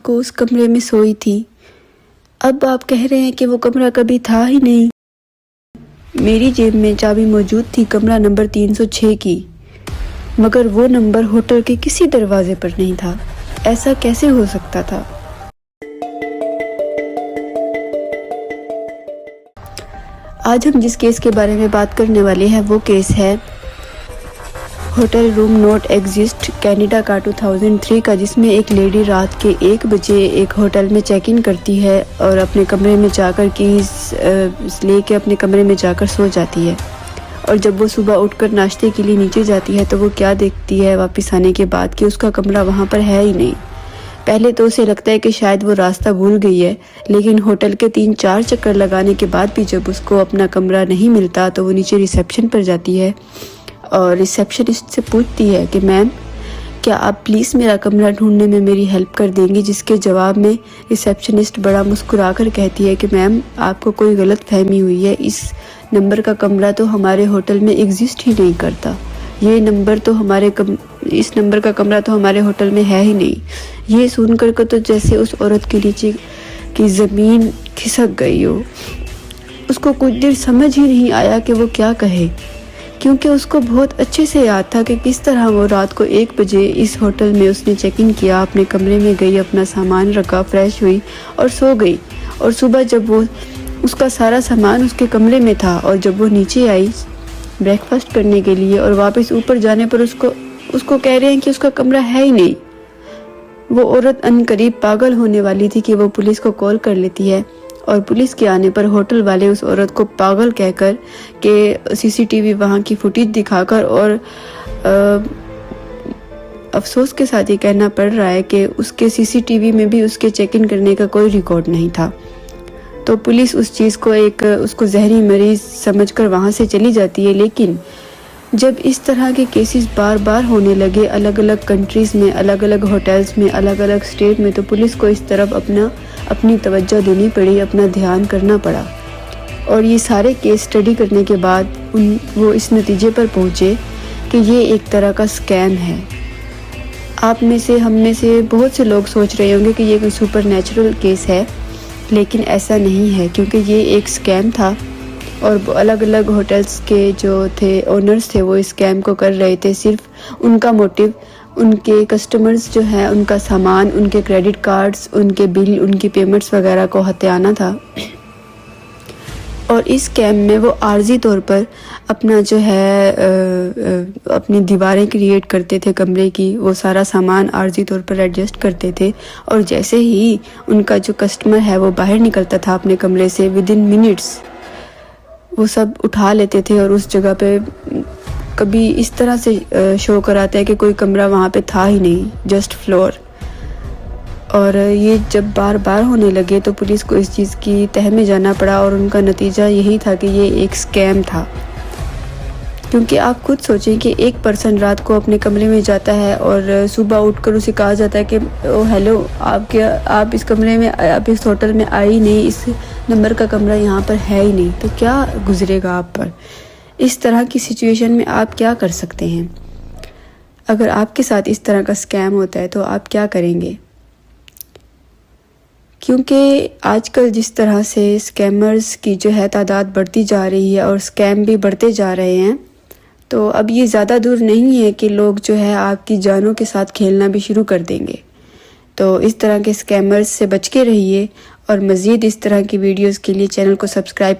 کو اس کمرے میں سوئی تھی۔ اب آپ کہہ رہے ہیں کہ وہ کمرہ کبھی تھا ہی نہیں۔ میری جیب میں چابی موجود تھی کمرہ نمبر 306 کی، مگر وہ نمبر ہوٹل کے کسی دروازے پر نہیں تھا۔ ایسا کیسے ہو سکتا تھا؟ آج ہم جس کیس کے بارے میں بات کرنے والے ہیں وہ کیس ہے ہوٹل روم نوٹ ایگزسٹ کینیڈا کا 2003 کا، جس میں ایک لیڈی رات کے 1 بجے ایک ہوٹل میں چیک ان کرتی ہے اور اپنے کمرے میں جا کر کیز لے کے اپنے کمرے میں جا کر سو جاتی ہے، اور جب وہ صبح اٹھ کر ناشتے کے لیے نیچے جاتی ہے تو وہ کیا دیکھتی ہے واپس آنے کے بعد کہ اس کا کمرہ وہاں پر ہے ہی نہیں۔ پہلے تو اسے لگتا ہے کہ شاید وہ راستہ بھول گئی ہے، لیکن ہوٹل کے 3-4 چکر لگانے کے بعد بھی جب اس کو اپنا کمرہ نہیں ملتا تو وہ نیچے ریسیپشن پر جاتی ہے اور ریسیپشنسٹ سے پوچھتی ہے کہ میم کیا آپ پلیز میرا کمرہ ڈھونڈنے میں میری ہیلپ کر دیں گی، جس کے جواب میں ریسیپشنسٹ بڑا مسکرا کر کہتی ہے کہ میم آپ کو کوئی غلط فہمی ہوئی ہے، اس نمبر کا کمرہ تو ہمارے ہوٹل میں ایگزسٹ ہی نہیں کرتا، اس نمبر کا کمرہ تو ہمارے ہوٹل میں ہے ہی نہیں۔ یہ سن کر تو جیسے اس عورت کے نیچے کی زمین کھسک گئی ہو۔ اس کو کچھ دیر سمجھ ہی نہیں آیا کہ وہ کیا کہے، کیونکہ اس کو بہت اچھے سے یاد تھا کہ کس طرح وہ رات کو 1 بجے اس ہوٹل میں اس نے چیک ان کیا، اپنے کمرے میں گئی، اپنا سامان رکھا، فریش ہوئی اور سو گئی، اور صبح جب وہ اس کا سارا سامان اس کے کمرے میں تھا، اور جب وہ نیچے آئی بریک فاسٹ کرنے کے لیے اور واپس اوپر جانے پر اس کو کہہ رہے ہیں کہ اس کا کمرہ ہے ہی نہیں۔ وہ عورت ان قریب پاگل ہونے والی تھی کہ وہ پولیس کو کال کر لیتی ہے، اور پولیس کے آنے پر ہوٹل والے اس عورت کو پاگل کہہ کر کہ CCTV وہاں کی فوٹیج دکھا کر، اور افسوس کے ساتھ یہ کہنا پڑ رہا ہے کہ اس کے CCTV میں بھی اس کے چیک ان کرنے کا کوئی ریکارڈ نہیں تھا۔ تو پولیس اس چیز کو اس کو ذہنی مریض سمجھ کر وہاں سے چلی جاتی ہے۔ لیکن جب اس طرح کے کیسز بار بار ہونے لگے الگ الگ کنٹریز میں، الگ الگ ہوٹلز میں، الگ الگ اسٹیٹ میں، تو پولیس کو اس طرف اپنی توجہ دینی پڑی، اپنا دھیان کرنا پڑا، اور یہ سارے کیس اسٹڈی کرنے کے بعد وہ اس نتیجے پر پہنچے کہ یہ ایک طرح کا اسکیم ہے۔ آپ میں سے، ہم میں سے بہت سے لوگ سوچ رہے ہوں گے کہ یہ کوئی سپر نیچرل کیس ہے، لیکن ایسا نہیں ہے، کیونکہ یہ ایک اسکیم تھا، اور الگ الگ ہوٹلز کے جو تھے اونرز تھے وہ اس اسکیم کو کر رہے تھے۔ صرف ان کا موٹیو ان کے کسٹمرز جو ہیں، ان کا سامان، ان کے کریڈٹ کارڈز، ان کے بل، ان کی پیمنٹس وغیرہ کو ہتھیانا تھا، اور اس اسکیم میں وہ عارضی طور پر اپنا جو ہے اپنی دیواریں کریٹ کرتے تھے کمرے کی، وہ سارا سامان عارضی طور پر ایڈجسٹ کرتے تھے، اور جیسے ہی ان کا جو کسٹمر ہے وہ باہر نکلتا تھا اپنے کمرے سے، ودن منٹس وہ سب اٹھا لیتے تھے، اور اس جگہ پہ کبھی اس طرح سے شو کراتا ہے کہ کوئی کمرہ وہاں پہ تھا ہی نہیں، جسٹ فلور۔ اور یہ جب بار بار ہونے لگے تو پولیس کو اس چیز کی تہہ میں جانا پڑا، اور ان کا نتیجہ یہی تھا کہ یہ ایک اسکیم تھا۔ کیونکہ آپ خود سوچیں کہ ایک پرسن رات کو اپنے کمرے میں جاتا ہے اور صبح اٹھ کر اسے کہا جاتا ہے کہ ہیلو، آپ اس کمرے میں، آپ اس ہوٹل میں آئی نہیں، اس نمبر کا کمرہ یہاں پر ہے ہی نہیں، تو کیا گزرے گا آپ پر؟ اس طرح کی سچویشن میں آپ کیا کر سکتے ہیں؟ اگر آپ کے ساتھ اس طرح کا اسکیم ہوتا ہے تو آپ کیا کریں گے؟ کیونکہ آج کل جس طرح سے اسکیمرز کی جو ہے تعداد بڑھتی جا رہی ہے اور اسکیم بھی بڑھتے جا رہے ہیں، تو اب یہ زیادہ دور نہیں ہے کہ لوگ جو ہے آپ کی جانوں کے ساتھ کھیلنا بھی شروع کر دیں گے۔ تو اس طرح کے اسکیمرز سے بچ کے رہیے، اور مزید اس طرح کی ویڈیوز کے لیے چینل کو سبسکرائب